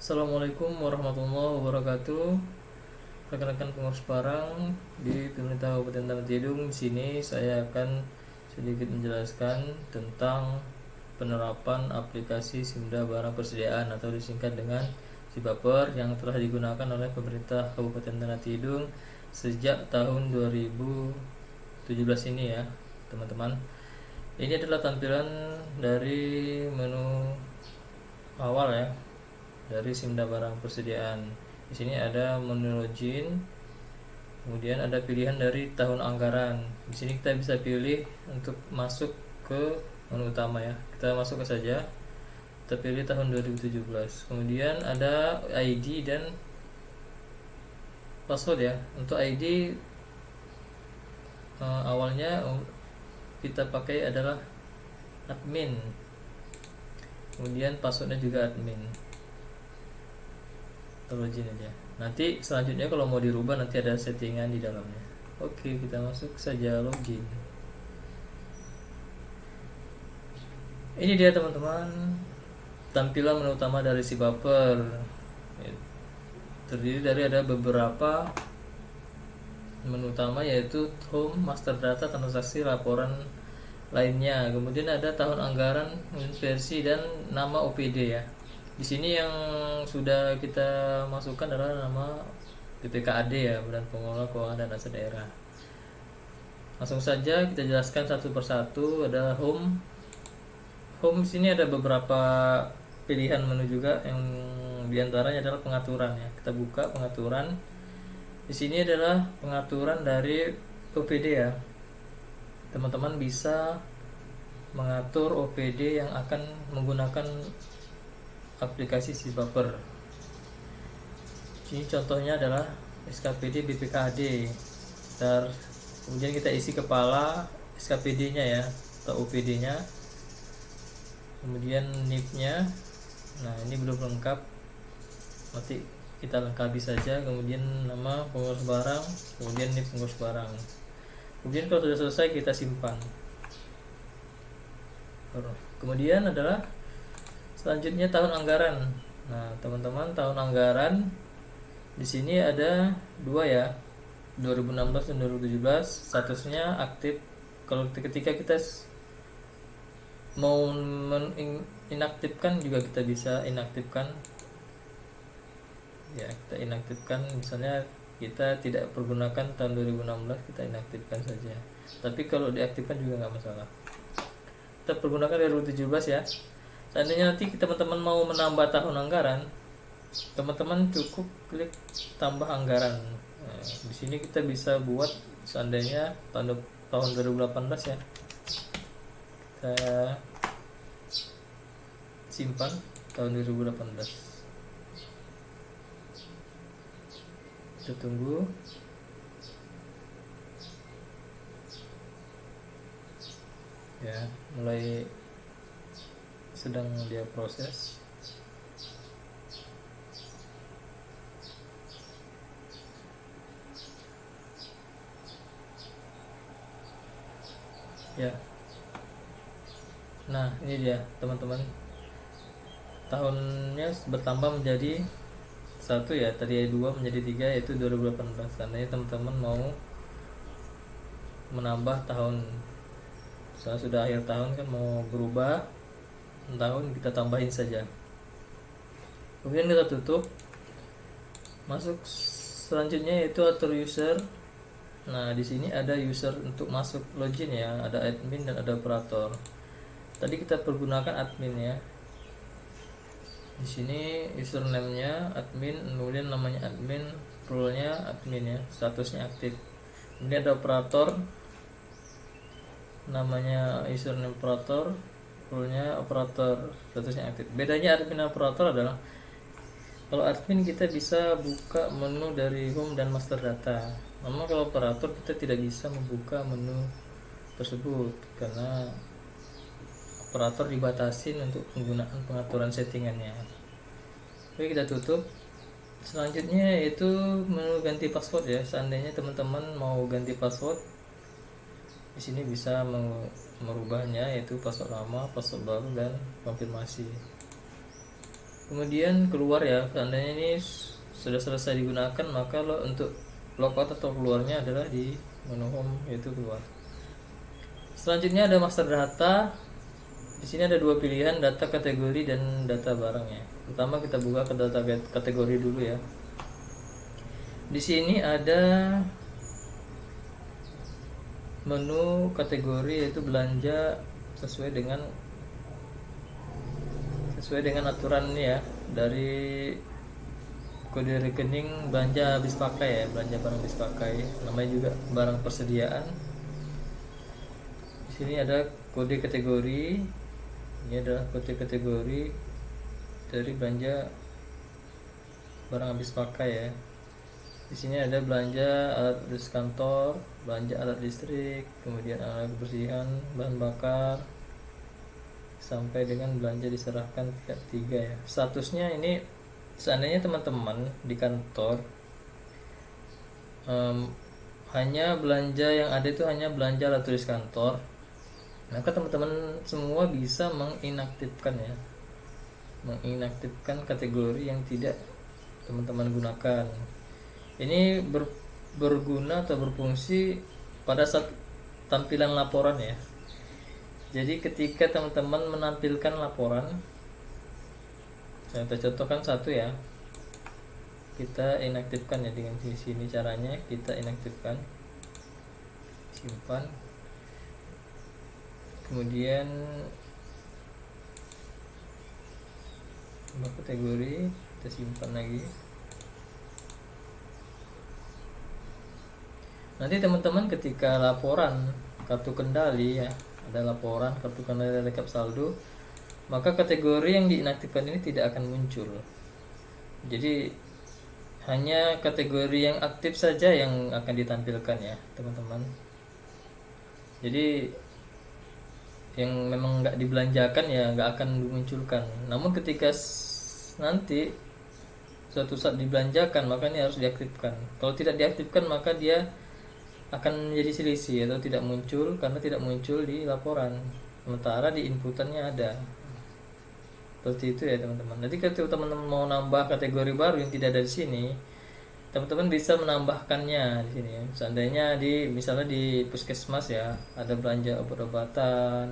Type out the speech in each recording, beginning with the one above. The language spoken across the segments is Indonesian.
Assalamualaikum warahmatullahi wabarakatuh. Rekan-rekan pengurus barang di pemerintah Kabupaten Tanah Tidung, di sini saya akan sedikit menjelaskan tentang penerapan aplikasi Simda Barang Persediaan atau disingkat dengan Sibaper yang telah digunakan oleh pemerintah Kabupaten Tanah Tidung sejak tahun 2017 ini ya, teman-teman. Ini adalah tampilan dari menu awal ya, dari Simda Barang Persediaan. Di sini ada menu login, kemudian ada pilihan dari tahun anggaran. Di sini kita bisa pilih untuk masuk ke menu utama ya. Kita masuk ke saja. Kita pilih tahun 2017. Kemudian ada ID dan password ya. Untuk ID awalnya kita pakai adalah admin. Kemudian passwordnya juga admin. Login aja. Nanti selanjutnya kalau mau dirubah nanti ada settingan di dalamnya. Oke, kita masuk saja login. Ini dia teman-teman, tampilan menu utama dari Sibaper. Terdiri dari ada beberapa menu utama, yaitu home, master data, transaksi, laporan lainnya. Kemudian ada tahun anggaran, versi, dan nama OPD ya. Di sini yang sudah kita masukkan adalah nama BPKAD ya, Badan Pengelola Keuangan dan Aset Daerah. Langsung saja kita jelaskan satu persatu. Ada home. Home sini ada beberapa pilihan menu juga, yang diantaranya adalah pengaturan ya. Kita buka pengaturan. Di sini adalah pengaturan dari OPD ya. Teman-teman bisa mengatur OPD yang akan menggunakan aplikasi Sibaper. Ini contohnya adalah SKPD BPKAD. Kemudian kita isi kepala SKPD-nya ya, atau OPD-nya. Kemudian NIP-nya. Nah, ini belum lengkap. Nanti kita lengkapi saja. Kemudian nama pengurus barang, kemudian NIP pengurus barang. Kemudian kalau sudah selesai kita simpan. Kemudian adalah selanjutnya tahun anggaran. Nah, teman-teman, tahun anggaran di sini ada dua ya, 2016 dan 2017. Statusnya aktif. Kalau ketika kita mau inaktifkan juga kita bisa inaktifkan. Ya, kita inaktifkan. Misalnya kita tidak pergunakan tahun 2016, kita inaktifkan saja. Tapi kalau diaktifkan juga nggak masalah. Kita pergunakan 2017 ya. Seandainya nanti teman-teman mau menambah tahun anggaran, teman-teman cukup klik tambah anggaran. Nah, di sini kita bisa buat seandainya tahun 2018 ya. Kita simpan tahun 2018. Kita tunggu. Ya, mulai sedang dia proses. Ya. Nah, ini dia teman-teman. Tahunnya bertambah menjadi 1 ya. Tadi 2 menjadi 3, yaitu 2018. Seandainya teman-teman mau menambah tahun, misalnya sudah akhir tahun kan mau berubah tahun, kita tambahin saja. Kemudian kita tutup. Masuk selanjutnya yaitu atur user. Nah, di sini ada user untuk masuk login ya, ada admin dan ada operator. Tadi kita pergunakan admin ya. Di sini username-nya admin, kemudian namanya admin, role-nya admin ya, statusnya aktif. Kemudian ada operator, namanya username operator, role-nya operator, statusnya aktif. Bedanya admin dan operator adalah kalau admin kita bisa buka menu dari home dan master data. Namun kalau operator kita tidak bisa membuka menu tersebut karena operator dibatasin untuk penggunaan pengaturan settingannya. Oke, kita tutup. Selanjutnya yaitu menu ganti password ya. Seandainya teman-teman mau ganti password, di sini bisa merubahnya, yaitu password lama, password baru, dan konfirmasi. kemudian keluar ya, seandainya ini sudah selesai digunakan, maka untuk logout atau keluarnya adalah di menu home, yaitu keluar. Selanjutnya ada master data. Di sini ada dua pilihan, data kategori dan data barang ya. Pertama kita buka ke data kategori dulu ya. Di sini ada menu kategori, yaitu belanja sesuai dengan aturan ini ya, dari kode rekening belanja habis pakai ya, belanja barang habis pakai, namanya juga barang persediaan. Di sini ada kode kategori, ini adalah kode kategori dari belanja barang habis pakai ya. Di sini ada belanja alat tulis kantor, belanja alat listrik, kemudian alat kebersihan, bahan bakar, sampai dengan belanja diserahkan pihak 3 ya. Statusnya ini, seandainya teman-teman di kantor hanya belanja yang ada itu hanya belanja alat tulis kantor, maka teman-teman semua bisa menginaktifkan ya, menginaktifkan kategori yang tidak teman-teman gunakan. Ini berguna atau berfungsi pada saat tampilan laporan ya. Jadi ketika teman-teman menampilkan laporan, saya contohkan satu ya, kita inaktifkan ya dengan di sini caranya, kita inaktifkan, simpan, kemudian kategori kita simpan lagi. Nanti teman-teman ketika laporan kartu kendali ya, ada laporan kartu kendali rekap saldo, maka kategori yang diinaktifkan ini tidak akan muncul. Jadi hanya kategori yang aktif saja yang akan ditampilkan ya teman-teman. Jadi yang memang nggak dibelanjakan ya nggak akan dimunculkan. Namun ketika nanti suatu saat dibelanjakan, maka ini harus diaktifkan. Kalau tidak diaktifkan, maka dia akan menjadi selisih atau tidak muncul, karena tidak muncul di laporan, sementara di inputannya ada. Seperti itu ya teman-teman. Nanti ketika teman-teman mau nambah kategori baru yang tidak ada di sini, teman-teman bisa menambahkannya di sini ya. Seandainya misalnya di puskesmas ya, ada belanja obat-obatan,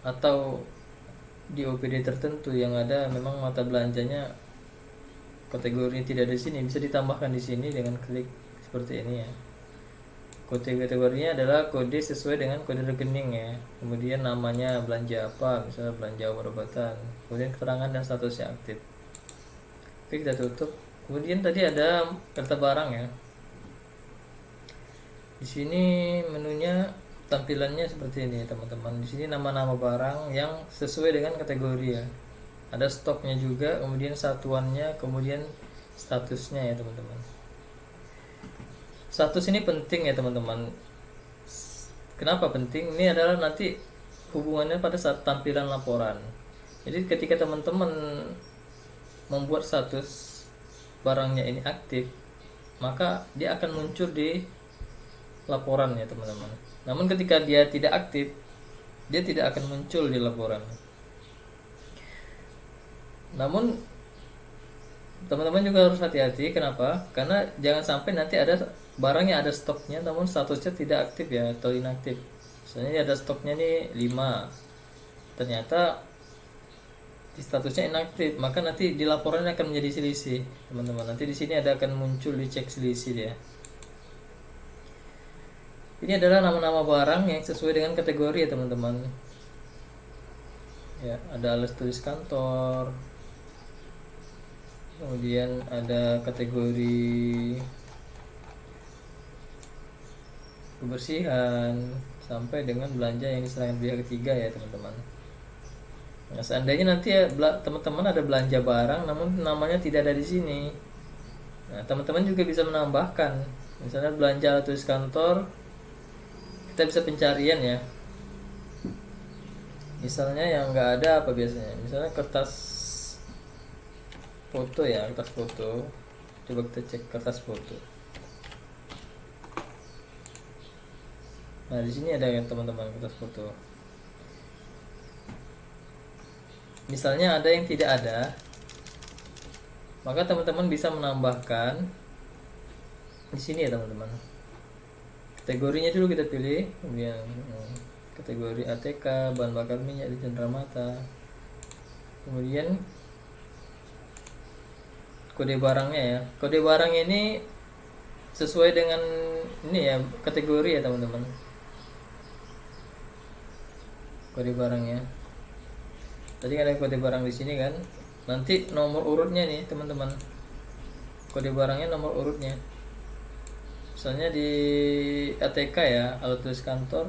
atau di OPD tertentu yang ada memang mata belanjanya kategori tidak ada di sini, bisa ditambahkan di sini dengan klik seperti ini ya. Kode kategorinya adalah kode sesuai dengan kode rekening ya. Kemudian namanya belanja apa, misalnya belanja obat-obatan. Kemudian keterangan dan statusnya aktif. Oke, kita tutup. Kemudian tadi ada kartu barang ya. Di sini menunya tampilannya seperti ini teman-teman. Di sini nama-nama barang yang sesuai dengan kategori ya. Ada stoknya juga, kemudian satuannya, kemudian statusnya ya teman-teman. Status ini penting ya teman-teman. Kenapa penting? Ini adalah nanti hubungannya pada saat tampilan laporan. Jadi ketika teman-teman membuat status barangnya ini aktif, maka dia akan muncul di laporan ya teman-teman. Namun ketika dia tidak aktif, dia tidak akan muncul di laporan. Namun teman-teman juga harus hati-hati. Kenapa? Karena jangan sampai nanti ada barang yang ada stoknya namun statusnya tidak aktif ya, atau inaktif. Misalnya ada stoknya nih 5, ternyata di statusnya inaktif, maka nanti di laporan akan menjadi selisih teman-teman. Nanti di sini akan muncul di cek selisih ya. Ini adalah nama-nama barang yang sesuai dengan kategori ya teman-teman. Ya, ada alat tulis kantor, kemudian ada kategori kebersihan, sampai dengan belanja yang diserahkan pihak ketiga ya teman-teman. Nah, seandainya nanti ya teman-teman ada belanja barang namun namanya tidak ada di sini, nah teman-teman juga bisa menambahkan. Misalnya belanja alat tulis kantor, kita bisa pencarian ya. Misalnya yang nggak ada apa biasanya, misalnya kertas foto ya, kertas foto. Coba kita cek kertas foto. Nah di sini ada ya teman-teman kertas foto. misalnya ada yang tidak ada, maka teman-teman bisa menambahkan di sini ya teman-teman. Kategorinya dulu kita pilih, kemudian kategori ATK, bahan bakar minyak di cenderamata, kemudian kode barangnya ya. Kode barang ini sesuai dengan ini ya, kategori ya teman-teman. Kode barangnya. Tadi ada kode barang di sini kan. Nanti nomor urutnya nih teman-teman. Kode barangnya nomor urutnya. Misalnya di ATK ya, alat tulis kantor,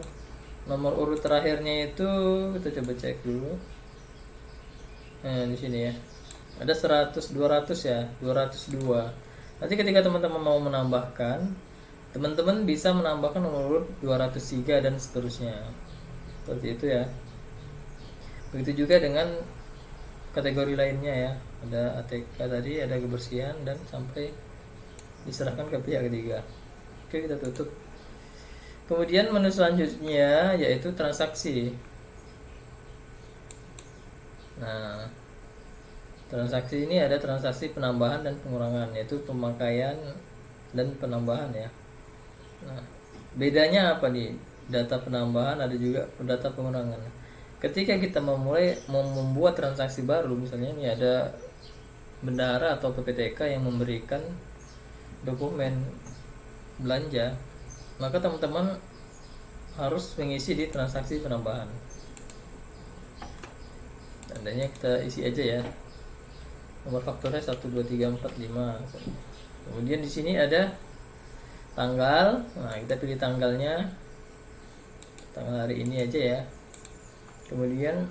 nomor urut terakhirnya itu kita coba cek dulu. Nah, di sini ya. Ada 100, 200 ya, 202. Nanti ketika teman-teman mau menambahkan, teman-teman bisa menambahkan nomor urut 203 dan seterusnya. Seperti itu ya. Begitu juga dengan kategori lainnya ya. Ada ATK tadi, ada kebersihan dan sampai diserahkan ke pihak ketiga. Oke, kita tutup. Kemudian menu selanjutnya yaitu transaksi. Nah, transaksi ini ada transaksi penambahan dan pengurangan, yaitu pemakaian dan penambahan ya. Nah, bedanya apa nih? Data penambahan, ada juga data pengurangan. Ketika kita membuat transaksi baru, misalnya ini ada bendahara atau PPTK yang memberikan dokumen belanja, maka teman-teman harus mengisi di transaksi penambahan. Tandanya kita isi aja ya. Nomor fakturnya 1 2 3 4 5. Kemudian di sini ada tanggal. Nah, kita pilih tanggalnya. Tanggal hari ini aja ya. Kemudian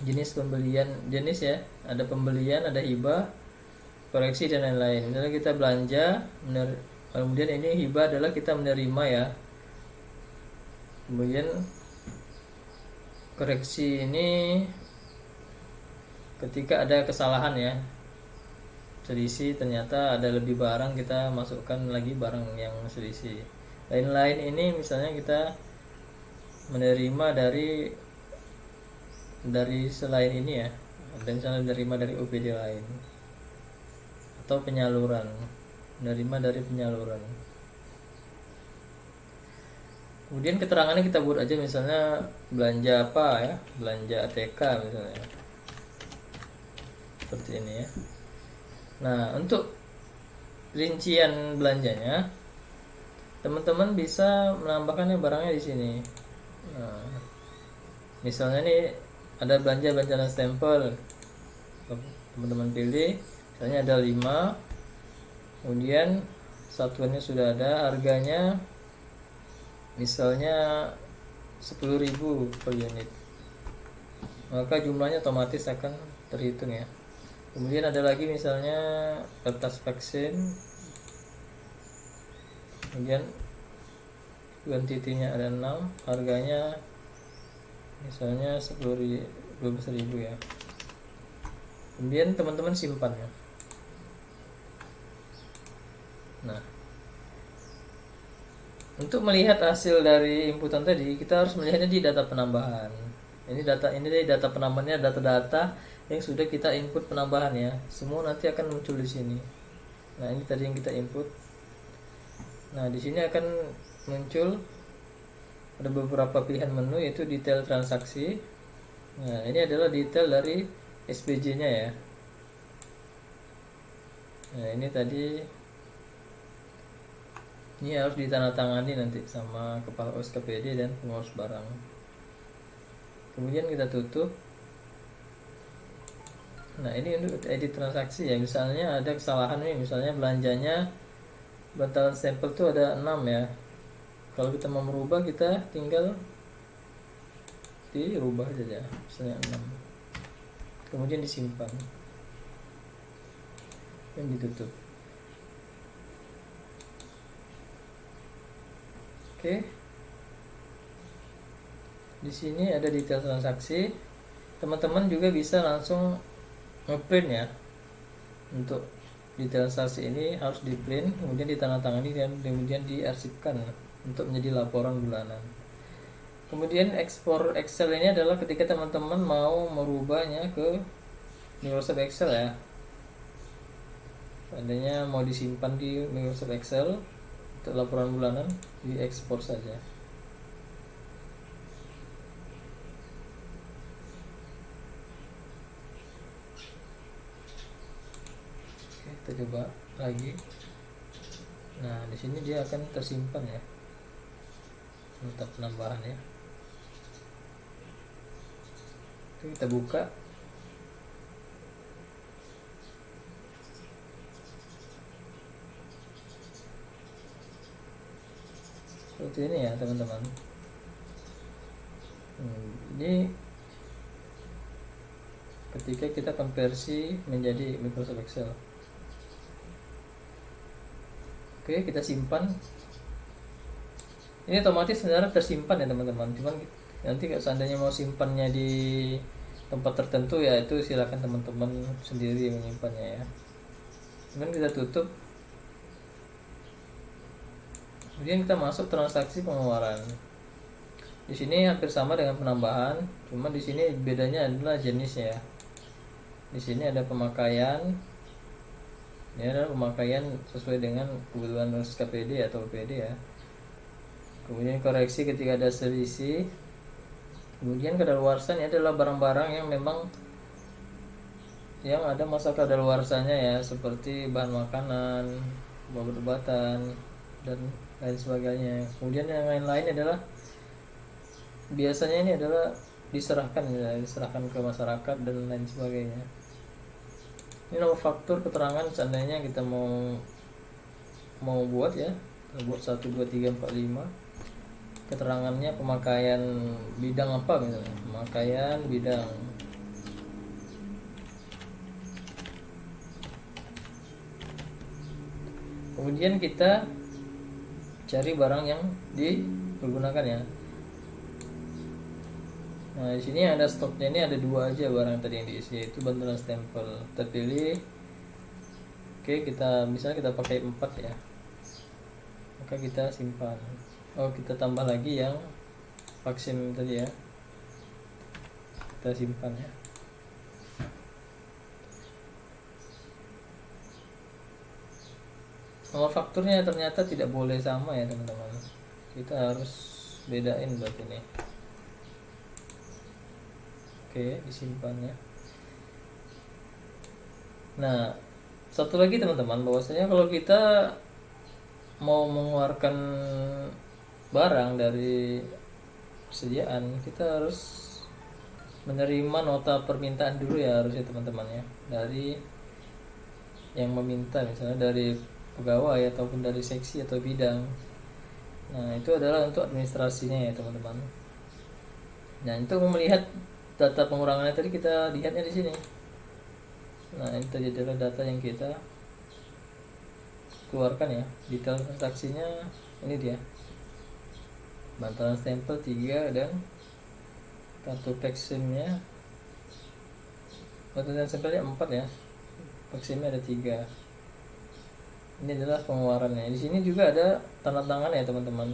jenis pembelian, jenis ya. Ada pembelian, ada hibah, koreksi dan lain-lain. Misalnya kita belanja, kemudian ini hibah adalah kita menerima ya. Kemudian koreksi ini ketika ada kesalahan ya, selisih, ternyata ada lebih barang, kita masukkan lagi barang yang selisih. Lain-lain ini misalnya kita menerima dari selain ini ya, dan misalnya menerima dari OPD lain, atau penyaluran, menerima dari penyaluran. Kemudian keterangannya kita buat aja, misalnya belanja apa ya, belanja ATK misalnya, seperti ini ya. Nah, untuk rincian belanjanya, teman-teman bisa menambahkannya barangnya di sini. Nah, misalnya nih ada belanja dan stempel, teman-teman pilih, misalnya ada 5, kemudian satuannya sudah ada, harganya misalnya 10.000 per unit, maka jumlahnya otomatis akan terhitung ya. Kemudian ada lagi misalnya kertas vaksin, kemudian kuantitinya ada 6, harganya misalnya 12.000 ya. Kemudian teman-teman simpan ya. Nah, untuk melihat hasil dari inputan tadi, kita harus melihatnya di data penambahan. Ini data penambahannya, data-data yang sudah kita input penambahan ya. Semua nanti akan muncul di sini. Nah, ini tadi yang kita input. Nah, di sini akan muncul ada beberapa pilihan menu, yaitu detail transaksi. Nah, ini adalah detail dari SPJ-nya ya. Nah, ini tadi ini harus ditandatangani nanti sama kepala OSKPD dan pengurus barang. Kemudian kita tutup. Nah, ini untuk edit transaksi ya. Misalnya ada kesalahan nih, misalnya belanjanya bantalan sampel tuh ada 6 ya. Kalau kita mau merubah, kita tinggal dirubah saja, misalnya 6. Kemudian disimpan dan ditutup. Oke. Di sini ada detail transaksi. Teman-teman juga bisa langsung ngeprint ya. Untuk detail transaksi ini harus di print, kemudian ditandatangani dan kemudian diarsipkan untuk menjadi laporan bulanan. Kemudian ekspor Excel ini adalah ketika teman-teman mau merubahnya ke Microsoft Excel ya. Seandainya mau disimpan di Microsoft Excel untuk laporan bulanan, diekspor saja. Oke, kita coba lagi. Nah, di sini dia akan tersimpan ya, untuk penambahan ya. Oke, kita buka. Seperti ini ya teman-teman. Ini ketika kita konversi menjadi Microsoft Excel. Oke, kita simpan. Ini otomatis sebenarnya tersimpan ya teman-teman. Cuman nanti kalau seandainya mau simpannya di tempat tertentu ya itu silakan teman-teman sendiri menyimpannya ya. Kemudian kita tutup. Kemudian kita masuk transaksi pengeluaran. Di sini hampir sama dengan penambahan, cuma di sini bedanya adalah jenisnya ya. Di sini ada pemakaian. Ini adalah pemakaian sesuai dengan kebutuhan SKPD atau OPD ya. Kemudian koreksi ketika ada selisih. Kemudian kadaluarsa ini adalah barang-barang yang memang yang ada masa kadaluarsanya ya, seperti bahan makanan, obat-obatan dan lain sebagainya. Kemudian yang lain-lain adalah biasanya ini adalah diserahkan ya, diserahkan ke masyarakat dan lain sebagainya. Ini nomor faktur keterangan seandainya kita mau buat ya, kita buat 1 2 3 4 5. Keterangannya pemakaian bidang apa misalnya, pemakaian bidang. Kemudian kita cari barang yang dipergunakan ya. Nah, di sini ada stoknya, ini ada 2 aja barang tadi yang diisi, itu bantuan stempel. Kita pilih. Oke, kita misalnya kita pakai 4 ya. Maka kita simpan. Oh, kita tambah lagi yang vaksin tadi ya. Kita simpan ya. Nomor fakturnya ternyata tidak boleh sama ya teman-teman. Kita harus bedain buat ini. Oke, disimpan ya. Nah, satu lagi teman-teman, bahwasanya kalau kita mau mengeluarkan barang dari persediaan, kita harus menerima nota permintaan dulu ya harusnya teman-teman ya, dari yang meminta, misalnya dari pegawai ataupun dari seksi atau bidang. Nah, itu adalah untuk administrasinya ya teman-teman. Nah, untuk melihat data pengurangannya tadi kita lihatnya di sini. Nah, ini tadi adalah data yang kita keluarkan ya. Detail transaksinya ini dia. Bantalan stempel 3 dan kartu vaksinnya. Bantalan stempelnya 4 ya. Vaksinnya ada 3. Ini adalah pengeluarannya. Di sini juga ada tanda tangan ya teman-teman.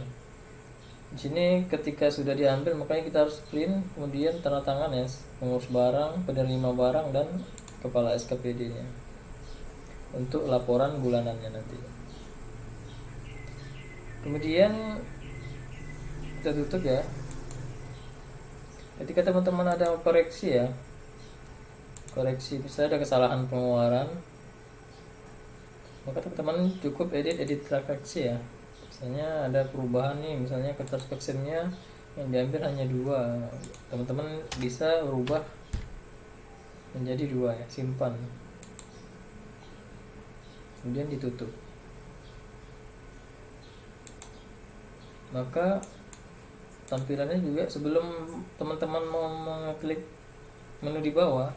Di sini ketika sudah diambil makanya kita harus print, kemudian tanda tangan ya, pengurus barang, penerima barang dan kepala SKPD-nya untuk laporan bulanannya nanti. Kemudian kita tutup ya. Ketika teman-teman ada koreksi ya, koreksi misalnya ada kesalahan pengeluaran, maka teman-teman cukup edit transaksi ya. Misalnya ada perubahan nih, misalnya kertas vaksinnya yang diambil hanya 2, teman-teman bisa berubah menjadi 2 ya, simpan, kemudian ditutup. Maka tampilannya juga sebelum teman-teman mau mengklik menu di bawah,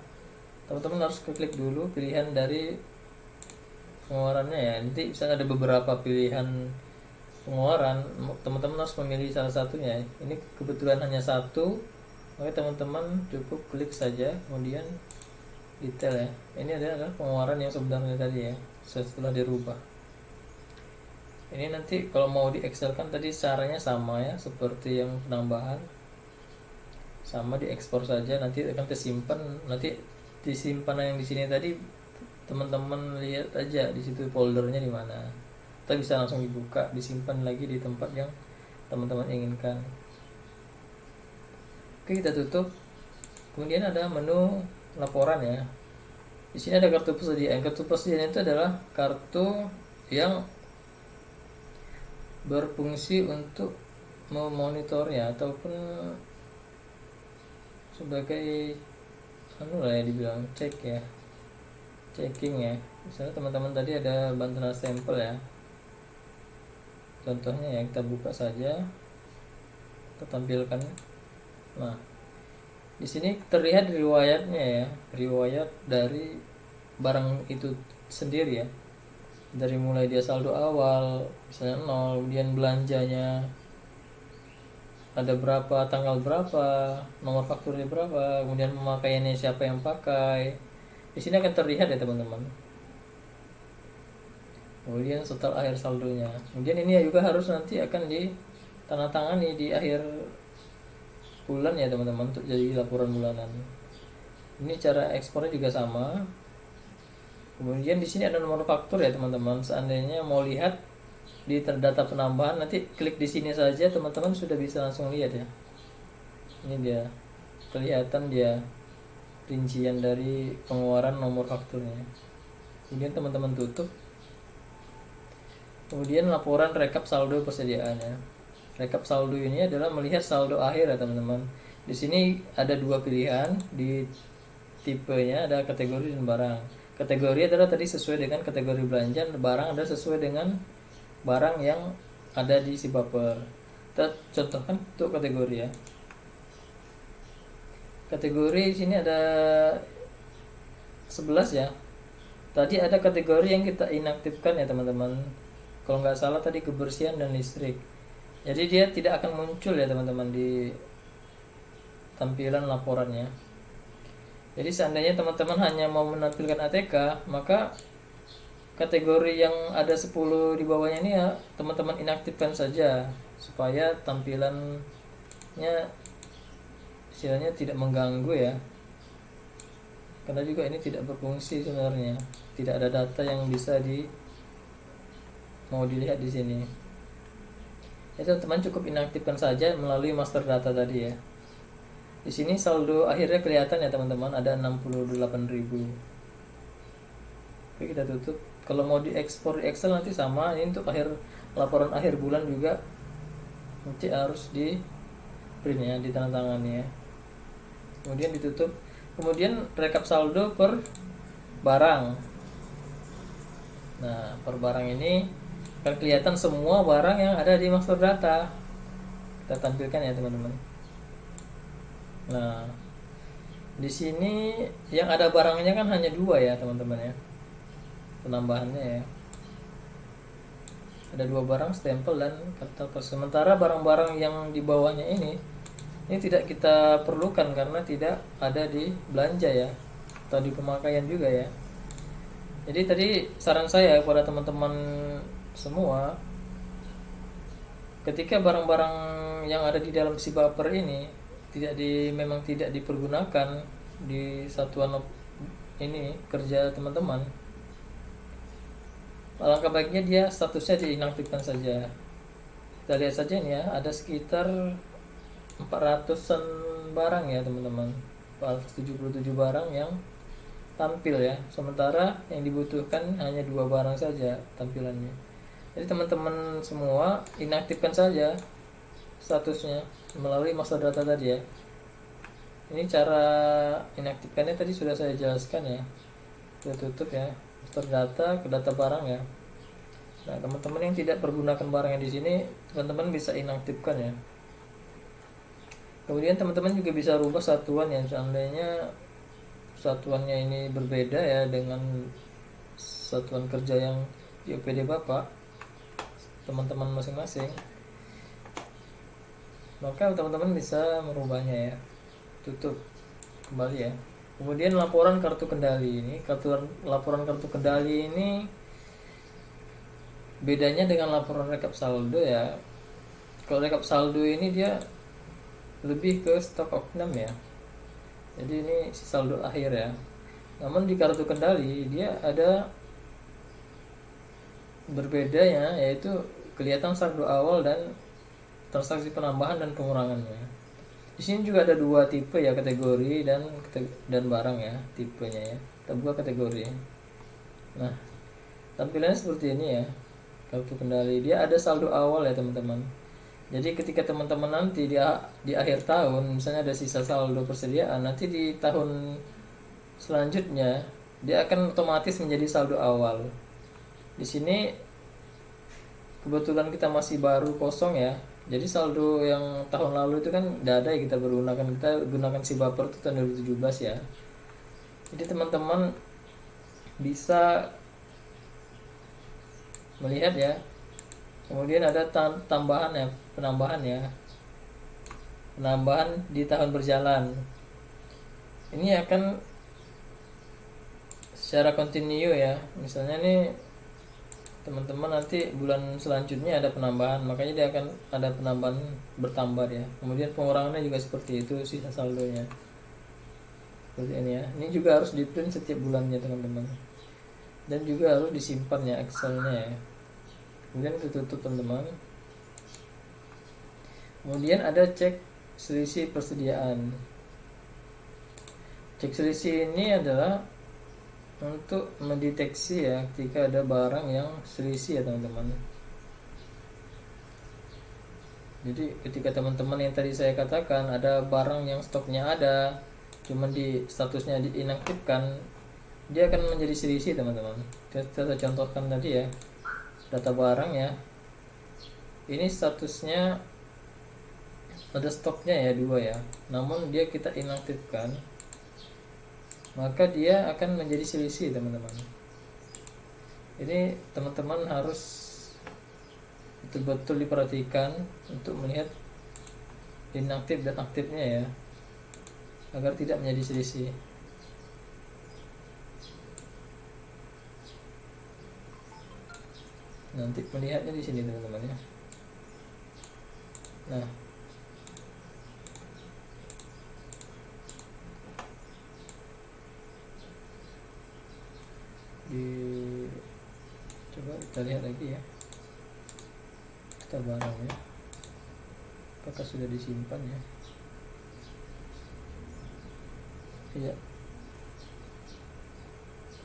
teman-teman harus klik dulu pilihan dari pengeluarannya ya. Nanti misalnya ada beberapa pilihan pengeluaran, teman-teman harus memilih salah satunya. Ini kebetulan hanya 1, maka teman-teman cukup klik saja, kemudian detail ya. Ini adalah pengeluaran yang sebenarnya tadi ya, setelah dirubah. Ini nanti kalau mau di Excel kan tadi caranya sama ya, seperti yang penambahan. sama diekspor saja, nanti akan tersimpan. Nanti disimpan yang di sini tadi teman-teman lihat aja di situ foldernya di mana. Kita bisa langsung dibuka, disimpan lagi di tempat yang teman-teman inginkan. Oke, kita tutup. Kemudian ada menu laporan ya. Di sini ada kartu persediaan. Kartu persediaan itu adalah kartu yang berfungsi untuk memonitornya ataupun sebagai lah ya dibilang checking ya. Misalnya teman-teman tadi ada bantuan sampel ya, contohnya ya, kita buka saja, kita tampilkan. Nah, di sini terlihat riwayatnya ya, riwayat dari barang itu sendiri ya, dari mulai dia saldo awal misalnya 0, kemudian belanjanya ada berapa, tanggal berapa, nomor fakturnya berapa, kemudian pemakaiannya siapa yang pakai. Di sini akan terlihat ya teman-teman. Kemudian setelah akhir saldonya. Kemudian ini juga harus nanti akan ditandatangani di akhir bulan ya teman-teman, untuk jadi laporan bulanan. Ini cara ekspornya juga sama. Kemudian di sini ada nomor faktur ya teman-teman. Seandainya mau lihat di data penambahan, nanti klik di sini saja teman-teman sudah bisa langsung lihat ya. Ini dia, kelihatan dia rincian dari pengeluaran nomor fakturnya. Kemudian teman-teman tutup. Kemudian laporan rekap saldo persediaannya. Rekap saldo ini adalah melihat saldo akhir ya teman-teman. Di sini ada dua pilihan, di tipenya ada kategori dan barang. Kategori adalah tadi sesuai dengan kategori belanja, barang ada sesuai dengan barang yang ada di si baper. Kita contohkan untuk kategori ya. Kategori di sini ada 11 ya. Tadi ada kategori yang kita inaktifkan ya teman-teman. Kalau nggak salah tadi kebersihan dan listrik. Jadi dia tidak akan muncul ya teman-teman di tampilan laporannya. Jadi seandainya teman-teman hanya mau menampilkan ATK, maka kategori yang ada 10 di bawahnya ini ya teman-teman inaktifkan saja supaya tampilannya istilahnya tidak mengganggu ya, karena juga ini tidak berfungsi sebenarnya, tidak ada data yang bisa mau dilihat di sini. Ya teman-teman cukup inaktifkan saja melalui master data tadi ya. Di sini saldo akhirnya kelihatan ya teman-teman, ada 68.000. Oke, kita tutup. Kalau mau diekspor di Excel nanti sama, ini untuk laporan akhir bulan juga nanti harus di print ya, ditandatangani ya. Kemudian ditutup. Kemudian rekap saldo per barang. Nah, per barang ini akan kelihatan semua barang yang ada di master data. Kita tampilkan ya teman-teman. Nah, di sini yang ada barangnya kan hanya 2 ya teman-teman ya, penambahannya ya. Ada 2 barang, stempel dan kartu pos. Sementara barang-barang yang di bawahnya ini tidak kita perlukan karena tidak ada di belanja ya, atau di pemakaian juga ya. Jadi tadi saran saya kepada teman-teman semua, ketika barang-barang yang ada di dalam si baper ini memang tidak dipergunakan di satuan ini kerja teman-teman, alangkah baiknya dia statusnya diinaktifkan saja. Kita lihat saja nih ya, ada sekitar 400-an barang ya teman-teman, 477 barang yang tampil ya, sementara yang dibutuhkan hanya 2 barang saja tampilannya. Jadi teman-teman semua inaktifkan saja statusnya melalui master data tadi ya. Ini cara inaktifkannya tadi sudah saya jelaskan ya. Kita tutup ya, master data ke data barang ya. Nah, teman-teman yang tidak pergunakan barang yang di sini, teman-teman bisa inaktifkan ya. Kemudian teman-teman juga bisa rubah satuan ya, seandainya satuannya ini berbeda ya dengan satuan kerja yang di OPD Bapak teman-teman masing-masing, maka teman-teman bisa merubahnya ya. Tutup kembali ya. Kemudian laporan kartu kendali ini, laporan kartu kendali ini bedanya dengan laporan rekap saldo ya. Kalau rekap saldo ini dia lebih ke stok oknum ya. Jadi ini saldo akhir ya. Namun di kartu kendali dia ada berbeda ya, yaitu kelihatan saldo awal dan transaksi penambahan dan pengurangannya. Di sini juga ada dua tipe ya, kategori dan barang ya, tipenya ya. Kita buka kategori. Nah, tampilannya seperti ini ya. Kartu kendali dia ada saldo awal ya teman-teman. Jadi ketika teman-teman nanti di akhir tahun misalnya ada sisa saldo persediaan, nanti di tahun selanjutnya dia akan otomatis menjadi saldo awal. Di sini kebetulan kita masih baru kosong ya. Jadi saldo yang tahun lalu itu kan tidak ada ya, kita gunakan si buffer itu tahun 2017 ya. Jadi teman-teman bisa melihat ya. Kemudian ada tambahan ya, penambahan di tahun berjalan. Ini akan secara kontinu ya. Misalnya nih teman-teman nanti bulan selanjutnya ada penambahan, makanya dia akan ada penambahan bertambah ya. Kemudian pengurangannya juga seperti itu, sisa saldonya seperti ini ya. Ini juga harus di print setiap bulannya teman-teman, dan juga harus disimpan ya Excelnya ya. Kemudian kita tutup teman-teman. Kemudian ada cek selisih persediaan. Cek selisih ini adalah untuk mendeteksi ya ketika ada barang yang selisih ya teman-teman. Jadi ketika teman-teman yang tadi saya katakan ada barang yang stoknya ada, cuman di statusnya diinaktifkan, dia akan menjadi selisih teman-teman. Kita contohkan tadi ya, data barang ya. Ini statusnya ada stoknya ya 2 ya, namun dia kita inaktifkan, maka dia akan menjadi selisih teman-teman. Ini teman-teman harus betul-betul diperhatikan untuk melihat inaktif dan aktifnya ya, agar tidak menjadi selisih. Nanti melihatnya di sini teman-teman ya. Nah, coba kita lihat lagi ya, kita barang ya, apakah sudah disimpan ya. Iya,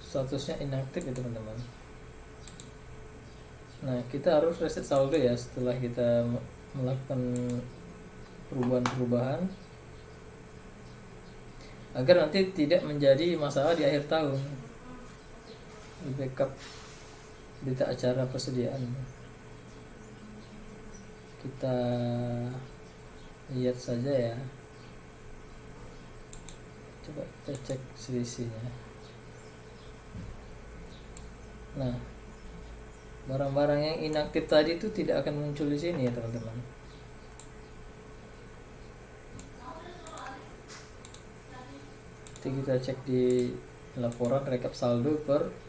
statusnya inaktif ya teman-teman. Nah, kita harus reset saldo ya setelah kita melakukan perubahan-perubahan, agar nanti tidak menjadi masalah di akhir tahun. Di backup berita acara persediaan, kita lihat saja ya. Coba kita cek selisihnya. Nah, barang-barang yang inaktif tadi itu tidak akan muncul di sini ya teman-teman. Jadi kita cek di laporan rekap saldo per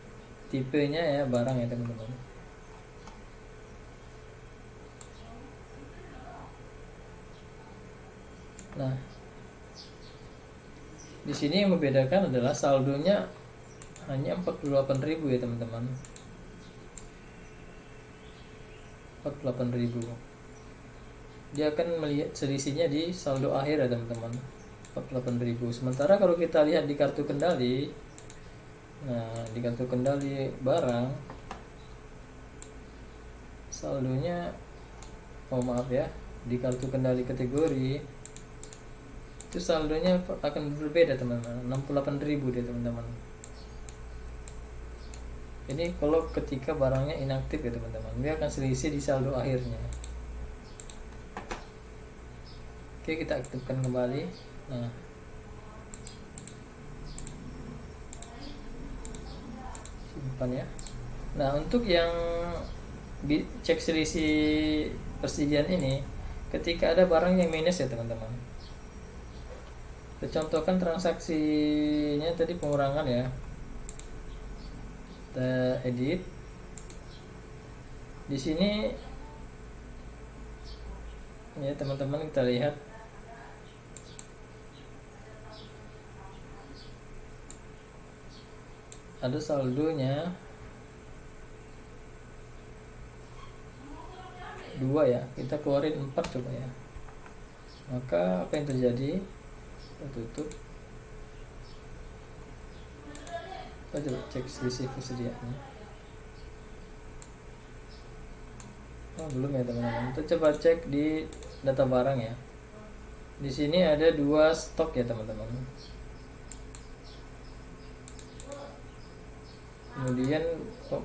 tipenya ya barang ya teman-teman. Nah, di sini yang membedakan adalah saldonya hanya 48.000 ya teman-teman. 48.000. Dia akan melihat selisihnya di saldo akhir ya teman-teman. 48.000. Sementara kalau kita lihat di kartu kendali, nah di kartu kendali barang, saldonya, oh maaf ya, di kartu kendali kategori itu saldonya akan berbeda teman-teman. 68.000 dia teman-teman. Ini kalau ketika barangnya inaktif ya teman-teman, dia akan selisih di saldo akhirnya. Oke, kita aktifkan kembali. Nah, simpan ya. Nah, untuk yang cek selisih persediaan ini, ketika ada barang yang minus ya teman-teman. Kita contohkan transaksinya tadi pengurangan ya. Kita edit. Di sini ya teman-teman, kita lihat ada saldonya 2 ya, kita keluarin 4 coba ya. Maka apa yang terjadi? Kita tutup. Kita coba cek selisih persediaannya. Oh, belum ya teman-teman. Kita coba cek di data barang ya. Di sini ada 2 stok ya teman-teman. Kemudian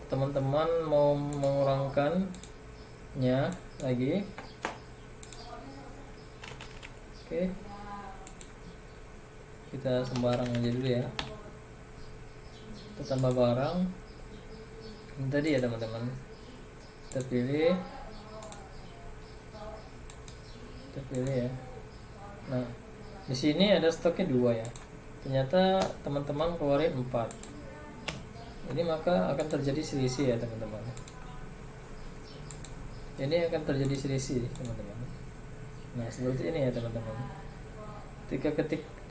teman-teman mau mengurangkannya lagi. Oke, kita sembarang aja dulu ya. Kita tambah barang ini tadi ya teman-teman. Kita pilih ya. Nah, di sini ada stoknya 2 ya. Ternyata teman-teman keluarin 4. Ini maka akan terjadi selisih ya teman-teman. Ini akan terjadi selisih teman-teman. Nah, seperti ini ya teman-teman. Ketika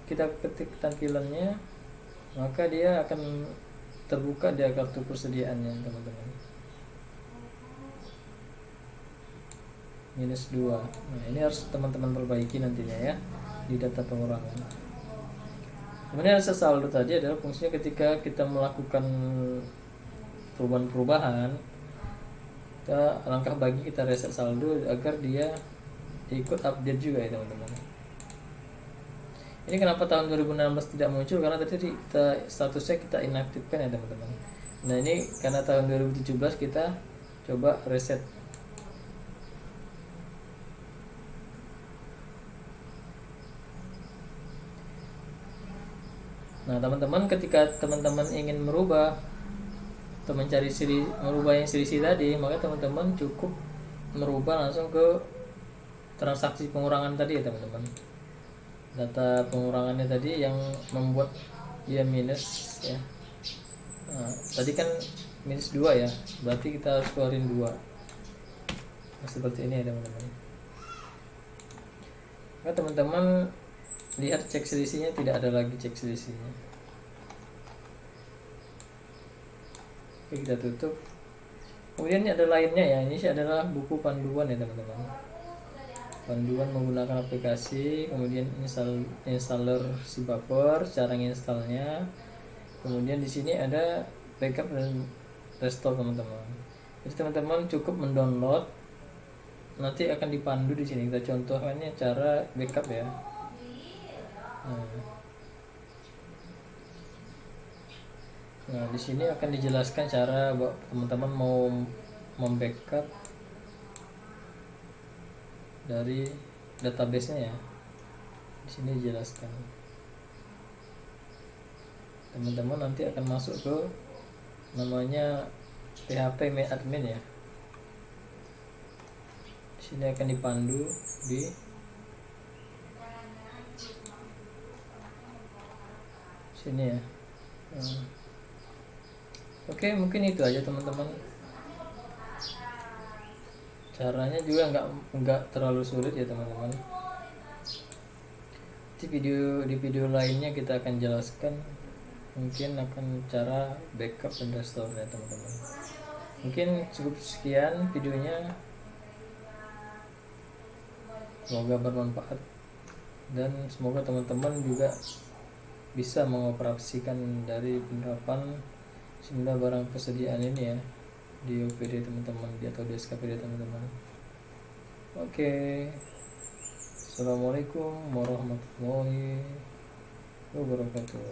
kita ketik tampilannya, maka dia akan terbuka di kartu persediaannya teman-teman. -2. Nah, ini harus teman-teman perbaiki nantinya ya di data pengurangan. Kemudian reset saldo tadi adalah fungsinya ketika kita melakukan perubahan-perubahan, kita langkah bagi kita reset saldo agar dia ikut update juga ya teman-teman. Ini kenapa tahun 2016 tidak muncul, karena tadi kita statusnya kita inaktifkan ya teman-teman. Nah, ini karena tahun 2017 kita coba reset. Nah, teman-teman ketika teman-teman ingin merubah atau mencari merubah yang selisih tadi, maka teman-teman cukup merubah langsung ke transaksi pengurangan tadi ya teman-teman. Data pengurangannya tadi yang membuat dia minus ya. Nah, tadi kan -2 ya, berarti kita harus keluarin 2. Nah, seperti ini ya teman-teman. Nah, teman-teman lihat cek selisihnya, tidak ada lagi cek selisihnya. Oke, kita tutup. Kemudian ini ada lainnya ya, ini adalah buku panduan ya teman-teman. Panduan menggunakan aplikasi, kemudian installer SeaBuffer, cara installnya. Kemudian di sini ada backup dan restore teman-teman. Jadi teman-teman cukup mendownload, nanti akan dipandu di sini. Kita contohkannya cara backup ya. Nah, di sini akan dijelaskan cara teman-teman mau membackup dari database-nya ya. Di sini dijelaskan. Teman-teman nanti akan masuk ke namanya PHP main admin ya. Di sini akan dipandu di sini ya. Oke, mungkin itu aja teman-teman. Caranya juga nggak terlalu sulit ya teman-teman. Di video lainnya kita akan jelaskan mungkin akan cara backup dan restore ya teman-teman. Mungkin cukup sekian videonya, semoga bermanfaat dan semoga teman-teman juga bisa mengoperasikan dari penerapan semua barang persediaan ini ya di OPD teman-teman, atau di SKPD teman-teman. Oke. Assalamualaikum warahmatullahi wabarakatuh.